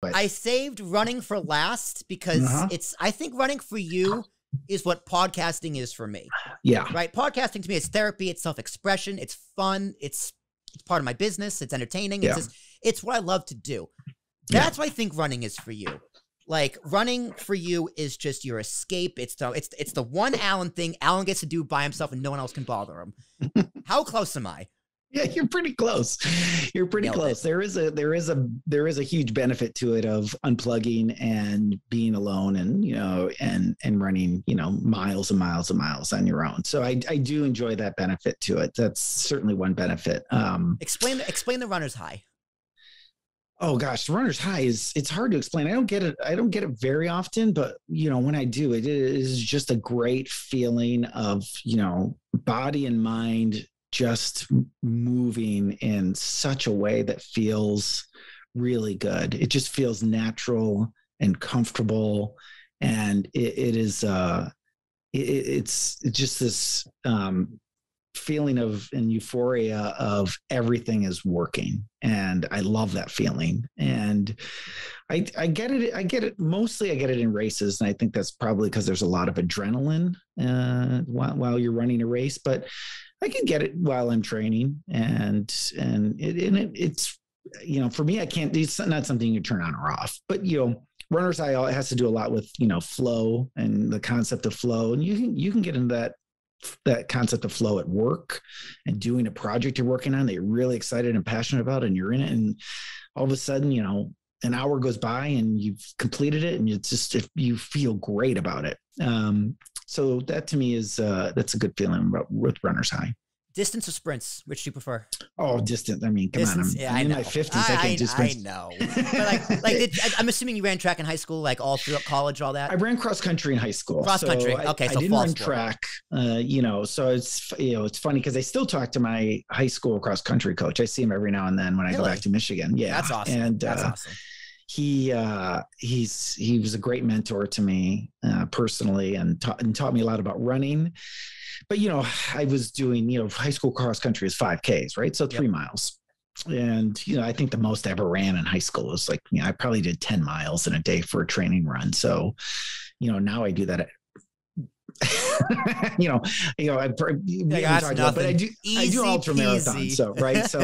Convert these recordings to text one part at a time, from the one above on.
I saved running for last because I think running for you is what podcasting is for me. Yeah. Right. Podcasting to me is therapy. It's self-expression. It's fun. It's part of my business. It's entertaining. It's what I love to do. That's what I think running is for you. Like running for you is just your escape. It's the one Allan thing Allan gets to do by himself and no one else can bother him. How close am I? Yeah, you're pretty close. You're pretty close. There is a huge benefit to it of unplugging and being alone and, and running, miles and miles and miles on your own. So I do enjoy that benefit to it. That's certainly one benefit. Explain the runner's high. Oh gosh, the runner's high it's hard to explain. I don't get it very often, but when I do, it is just a great feeling of, body and mind just moving in such a way that feels really good. It just feels natural and comfortable. And it's just this feeling of and euphoria of everything is working. And I love that feeling. And I get it. Mostly I get it in races. And I think that's probably because there's a lot of adrenaline while you're running a race, but I can get it while I'm training, and it's for me, it's not something you turn on or off, but runner's high has to do a lot with flow and the concept of flow, and you can get into that concept of flow at work and doing a project you're working on that you're really excited and passionate about, and you're in it, and all of a sudden an hour goes by and you've completed it, and it's just you feel great about it. So that to me is that's a good feeling with runner's high. Distance or sprints? Which do you prefer? Oh, distance. I mean, come on. I'm in my 50s. I can't do sprints. I know. But I'm assuming you ran track in high school, like all through college, all that? I ran cross country in high school. Cross country. Okay, so I didn't run track, so it's funny because I still talk to my high school cross country coach. I see him every now and then when I go back to Michigan. Yeah. That's awesome. And that's awesome. He was a great mentor to me personally and taught me a lot about running. But, I was doing, high school cross country is 5Ks, right? So 3 miles. And, I think the most I ever ran in high school was like, I probably did 10 miles in a day for a training run. So, now I do that but I do ultra marathon. So, right. So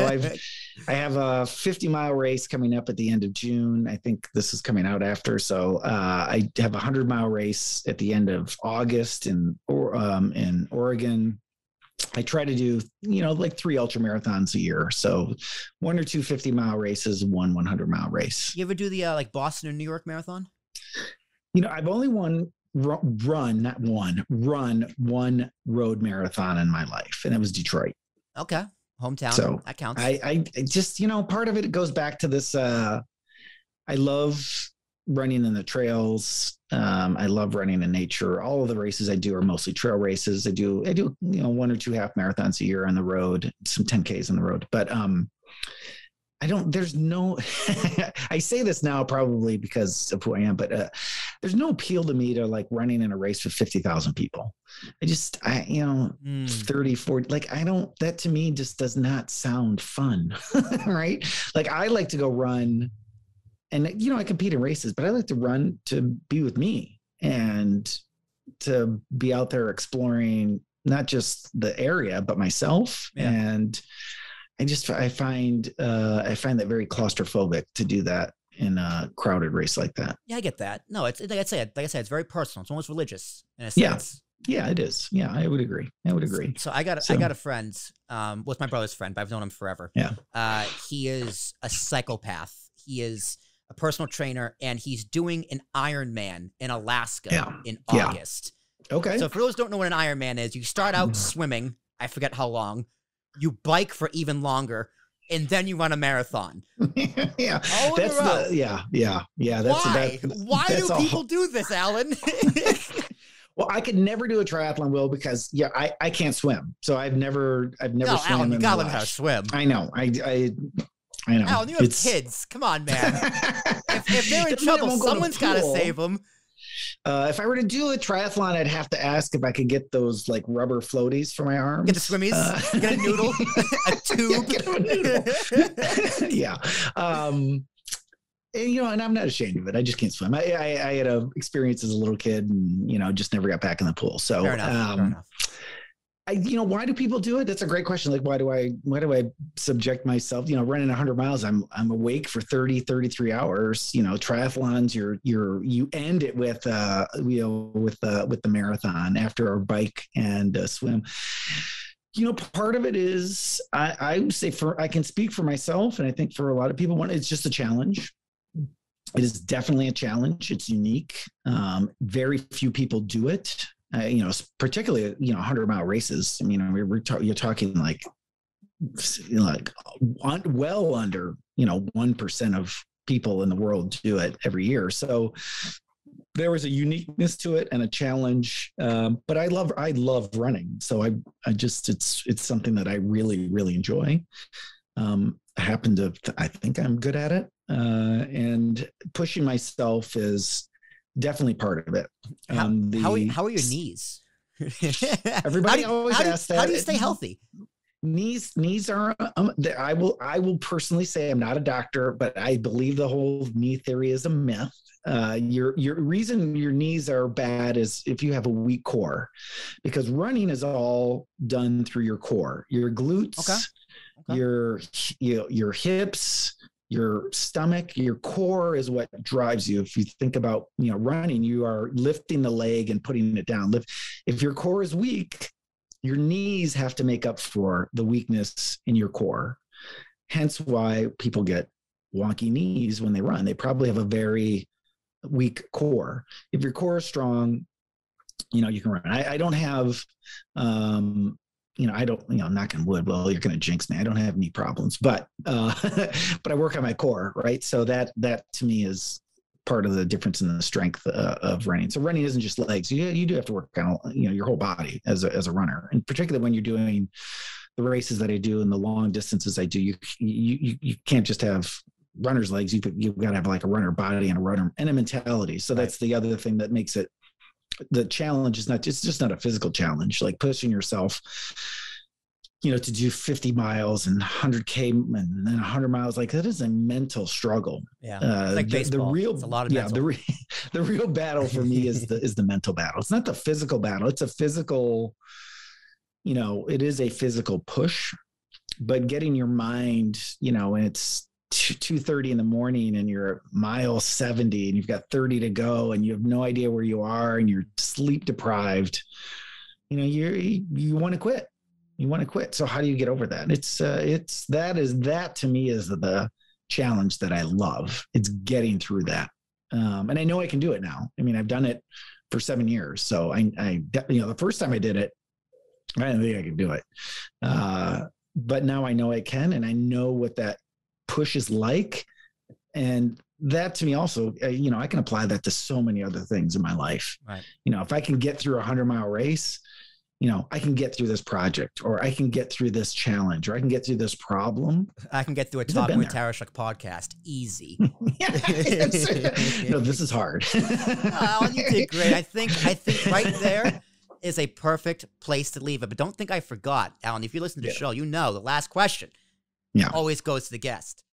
I have a 50-mile race coming up at the end of June. I think this is coming out after. So, I have a 100-mile race at the end of August in Oregon. I try to do, like 3 ultra marathons a year. So 1 or 2 50-mile races, 1 100-mile race. You ever do the like Boston or New York marathon? I've only run one road marathon in my life, and it was Detroit. Okay. Hometown. So that counts. I just, part of it goes back to this. I love running in the trails. I love running in nature. All of the races I do are mostly trail races. I do 1 or 2 half marathons a year on the road, some 10Ks on the road, but, I say this now probably because of who I am, but there's no appeal to me to like running in a race with 50,000 people. 30, 40, that to me just does not sound fun. Right. Like I like to go run and, I compete in races, but I like to run to be with me and to be out there exploring not just the area, but myself. Yeah. And I find that very claustrophobic to do that in a crowded race like that. Yeah, I get that. No, it's like I said, it's very personal. It's almost religious in a sense. Yeah, it is. Yeah, I would agree. So I got a friend, with my brother's friend, but I've known him forever. Yeah. He is a psychopath. He is a personal trainer, and he's doing an Ironman in Alaska in August. Okay. So for those who don't know what an Ironman is, you start out swimming. I forget how long. You bike for even longer, and then you run a marathon. Yeah. That's Why do people do this, Allan? Well, I could never do a triathlon, Will, because I can't swim. So I've never swum. Allan, you gotta learn how to swim. I know. I know. Allan, you have kids. Come on, man. if they're in trouble, someone's got to save them. If I were to do a triathlon, I'd have to ask if I could get those like rubber floaties for my arms. Get the swimmies. Get a noodle. A tube. Yeah. and I'm not ashamed of it. I just can't swim. I had a experience as a little kid and, just never got back in the pool. So, fair enough. Why do people do it? That's a great question. Like, why do I subject myself, running 100 miles? I'm awake for 33 hours, triathlons, you end it with, with the marathon after our bike and swim. Part of it is, I would say I can speak for myself. And I think for a lot of people, it's just a challenge. It is definitely a challenge. It's unique. Very few people do it. Particularly, 100-mile races. I mean, you're talking like well under, 1% of people in the world do it every year. So there was a uniqueness to it and a challenge. But I love running. So it's something that I really, really enjoy. I think I'm good at it. And pushing myself is definitely part of it. How are your knees? Everybody always asks that. How do you stay healthy? Knees are, I will personally say, I'm not a doctor, but I believe the whole knee theory is a myth. Your reason your knees are bad is if you have a weak core, because running is all done through your core, your glutes, your hips, your stomach, your core is what drives you. If you think about, running, you are lifting the leg and putting it down. If your core is weak, your knees have to make up for the weakness in your core. Hence why people get wonky knees when they run. They probably have a very weak core. If your core is strong, you can run. I don't have, I don't, knock on wood, well, you're going to jinx me. I don't have knee problems, but I work on my core, right? So that to me is part of the difference in the strength of running. So running isn't just legs. You do have to work on, your whole body as a runner. And particularly when you're doing the races that I do and the long distances I do, you can't just have runner's legs. You've got to have like a runner body and a runner and a mentality. So that's the other thing that makes it, the challenge is it's just not a physical challenge, like pushing yourself, to do 50 miles and 100K and then 100 miles. Like that is a mental struggle. Yeah. It's like baseball. It's a lot of mental. The real battle for me is the mental battle. It's not the physical battle. It's a physical, it is a physical push, but getting your mind, and it's 2:30 in the morning and you're mile 70 and you've got 30 to go and you have no idea where you are and you're sleep deprived, you want to quit. You want to quit. So how do you get over that? That to me is the challenge that I love. It's getting through that. And I know I can do it now. I mean, I've done it for 7 years. So the first time I did it, I didn't think I could do it. But now I know I can, and I know what that push is like. And that to me also, I can apply that to so many other things in my life. Right. If I can get through a 100-mile race, I can get through this project, or I can get through this challenge, or I can get through this problem. I can get through a Talking with Tarashuk podcast. Easy. No, this is hard. Oh, you did great. I think right there is a perfect place to leave it. But don't think I forgot, Allan. If you listen to the show, the last question always goes to the guest.